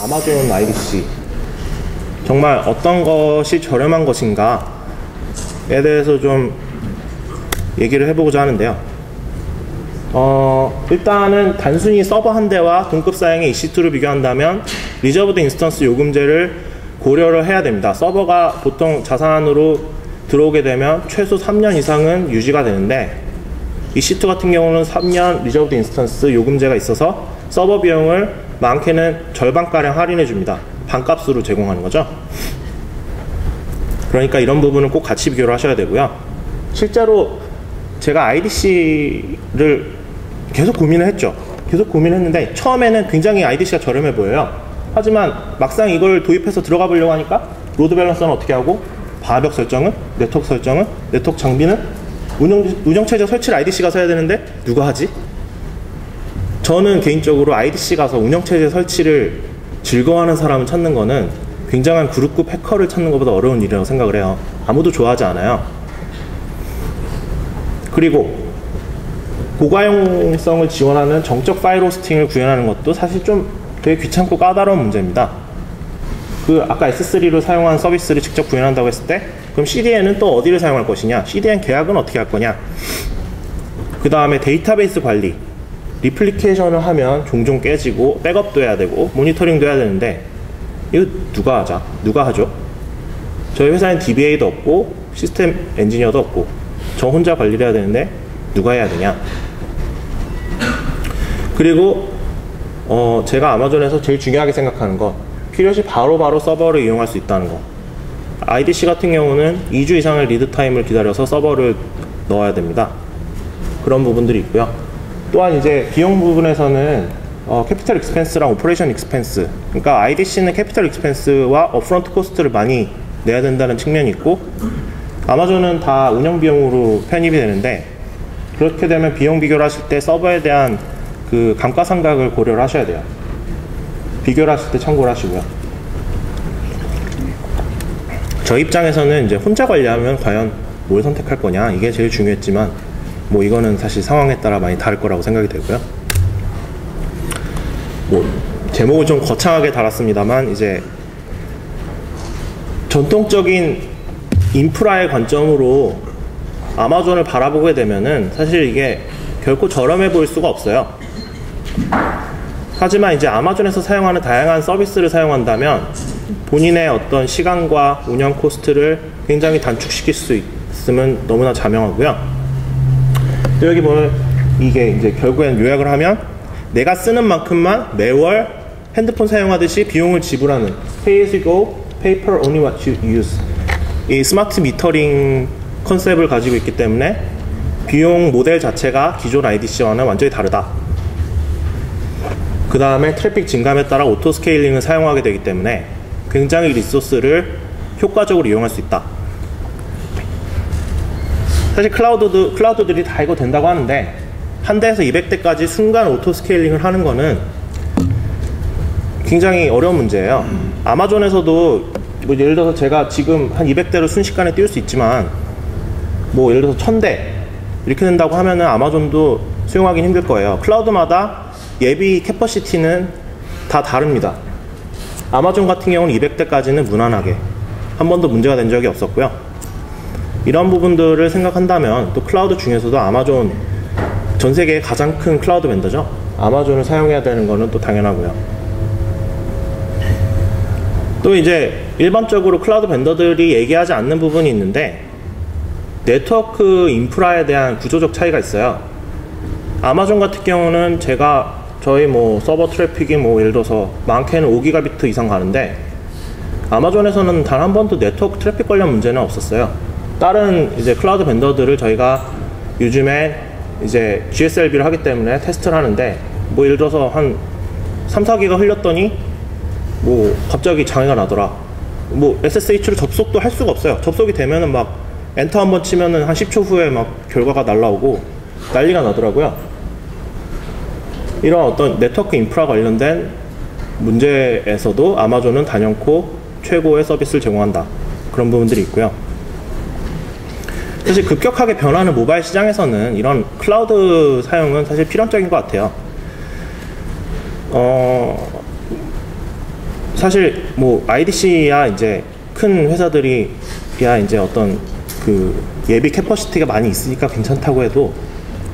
아마존 IDC 정말 어떤 것이 저렴한 것인가에 대해서 좀 얘기를 해보고자 하는데요. 일단은 단순히 서버 한 대와 동급 사양의 EC2를 비교한다면 리저브드 인스턴스 요금제를 고려를 해야 됩니다. 서버가 보통 자산으로 들어오게 되면 최소 3년 이상은 유지가 되는데 EC2 같은 경우는 3년 리저브드 인스턴스 요금제가 있어서 서버 비용을 많게는 절반가량 할인해 줍니다. 반값으로 제공하는 거죠. 그러니까 이런 부분은 꼭 같이 비교를 하셔야 되고요. 실제로 제가 IDC를 계속 고민을 했죠. 계속 고민을 했는데 처음에는 굉장히 IDC가 저렴해 보여요. 하지만 막상 이걸 도입해서 들어가 보려고 하니까 로드 밸런서는 어떻게 하고, 방화벽 설정은, 네트워크 장비는, 운영체제 설치를 IDC가 서야 되는데 누가 하지? 저는 개인적으로 IDC 가서 운영체제 설치를 즐거워하는 사람을 찾는 거는 굉장한 그룹급 해커를 찾는 것보다 어려운 일이라고 생각을 해요. 아무도 좋아하지 않아요. 그리고 고가용성을 지원하는 정적 파일 호스팅을 구현하는 것도 사실 좀 되게 귀찮고 까다로운 문제입니다. 아까 S3로 사용한 서비스를 직접 구현한다고 했을 때 그럼 CDN은 또 어디를 사용할 것이냐, CDN 계약은 어떻게 할 거냐, 그 다음에 데이터베이스 관리, 리플리케이션을 하면 종종 깨지고 백업도 해야 되고 모니터링도 해야 되는데 이거 누가 하죠? 저희 회사엔 DBA도 없고 시스템 엔지니어도 없고 저 혼자 관리를 해야 되는데 누가 해야 되냐. 그리고 제가 아마존에서 제일 중요하게 생각하는 거, 필요시 바로바로 서버를 이용할 수 있다는 거. IDC 같은 경우는 2주 이상의 리드 타임을 기다려서 서버를 넣어야 됩니다. 그런 부분들이 있고요. 또한 이제 비용 부분에서는 캐피털 익스펜스랑 오퍼레이션 익스펜스, 그러니까 IDC는 캐피털 익스펜스와 업프런트 코스트를 많이 내야 된다는 측면이 있고 아마존은 다 운영 비용으로 편입이 되는데, 그렇게 되면 비용 비교를 하실 때 서버에 대한 그 감가상각을 고려를 하셔야 돼요. 비교를 하실 때 참고를 하시고요. 저 입장에서는 이제 혼자 관리하면 과연 뭘 선택할 거냐, 이게 제일 중요했지만 뭐 이거는 사실 상황에 따라 많이 다를 거라고 생각이 되고요. 뭐 제목을 좀 거창하게 달았습니다만 이제 전통적인 인프라의 관점으로 아마존을 바라보게 되면은 사실 이게 결코 저렴해 보일 수가 없어요. 하지만 이제 아마존에서 사용하는 다양한 서비스를 사용한다면 본인의 어떤 시간과 운영 코스트를 굉장히 단축시킬 수 있으면 너무나 자명하고요. 여기 보면 이게 이제 결국엔 요약을 하면 내가 쓰는 만큼만 매월 핸드폰 사용하듯이 비용을 지불하는 Pay as you go, pay per only what you use, 이 스마트 미터링 컨셉을 가지고 있기 때문에 비용 모델 자체가 기존 IDC와는 완전히 다르다. 그 다음에 트래픽 증감에 따라 오토 스케일링을 사용하게 되기 때문에 굉장히 리소스를 효과적으로 이용할 수 있다. 사실 클라우드들이 다 이거 된다고 하는데 한 대에서 200대까지 순간 오토 스케일링을 하는 거는 굉장히 어려운 문제예요. 아마존에서도 뭐 예를 들어서 제가 지금 한 200대로 순식간에 띄울 수 있지만 뭐 예를 들어서 1000대 이렇게 된다고 하면은 아마존도 수용하기는 힘들 거예요. 클라우드마다 예비 캐퍼시티는 다 다릅니다. 아마존 같은 경우는 200대까지는 무난하게 한 번도 문제가 된 적이 없었고요. 이런 부분들을 생각한다면 또 클라우드 중에서도 아마존 전 세계의 가장 큰 클라우드 벤더죠. 아마존을 사용해야 되는 거는 또 당연하고요. 또 이제 일반적으로 클라우드 벤더들이 얘기하지 않는 부분이 있는데 네트워크 인프라에 대한 구조적 차이가 있어요. 아마존 같은 경우는 저희 뭐 서버 트래픽이 뭐 예를 들어서 많게는 5기가비트 이상 가는데 아마존에서는 단 한 번도 네트워크 트래픽 관련 문제는 없었어요. 다른 이제 클라우드 벤더들을 저희가 요즘에 이제 GSLB를 하기 때문에 테스트를 하는데 뭐 예를 들어서 한 3-4기가 흘렸더니 뭐 갑자기 장애가 나더라. 뭐 SSH로 접속도 할 수가 없어요. 접속이 되면은 막 엔터 한번 치면은 한 10초 후에 막 결과가 날라오고 난리가 나더라고요. 이런 어떤 네트워크 인프라 관련된 문제에서도 아마존은 단연코 최고의 서비스를 제공한다. 그런 부분들이 있고요. 사실 급격하게 변하는 모바일 시장에서는 이런 클라우드 사용은 사실 필연적인 것 같아요. 사실 뭐 IDC야 이제 큰 회사들이야 이제 어떤 그 예비 캐퍼시티가 많이 있으니까 괜찮다고 해도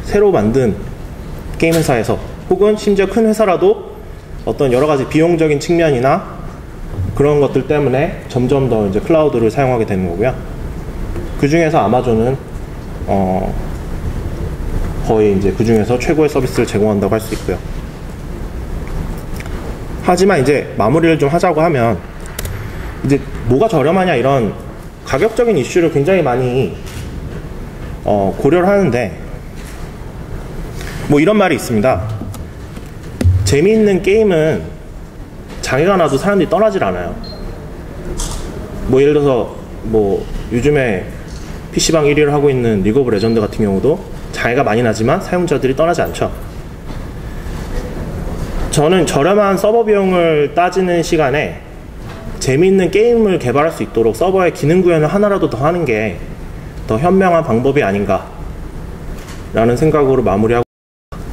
새로 만든 게임 회사에서 혹은 심지어 큰 회사라도 어떤 여러 가지 비용적인 측면이나 그런 것들 때문에 점점 더 이제 클라우드를 사용하게 되는 거고요. 그 중에서 아마존은 거의 이제 그 중에서 최고의 서비스를 제공한다고 할 수 있고요. 하지만 이제 마무리를 좀 하자고 하면 이제 뭐가 저렴하냐 이런 가격적인 이슈를 굉장히 많이 고려를 하는데 뭐 이런 말이 있습니다. 재미있는 게임은 장애가 나도 사람들이 떠나질 않아요. 뭐 예를 들어서 뭐 요즘에 PC방 1위를 하고 있는 리그 오브 레전드 같은 경우도 장애가 많이 나지만 사용자들이 떠나지 않죠. 저는 저렴한 서버 비용을 따지는 시간에 재미있는 게임을 개발할 수 있도록 서버의 기능 구현을 하나라도 더 하는 게 더 현명한 방법이 아닌가 라는 생각으로 마무리하고,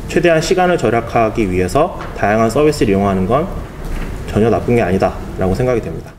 최대한 시간을 절약하기 위해서 다양한 서비스를 이용하는 건 전혀 나쁜 게 아니다 라고 생각이 됩니다.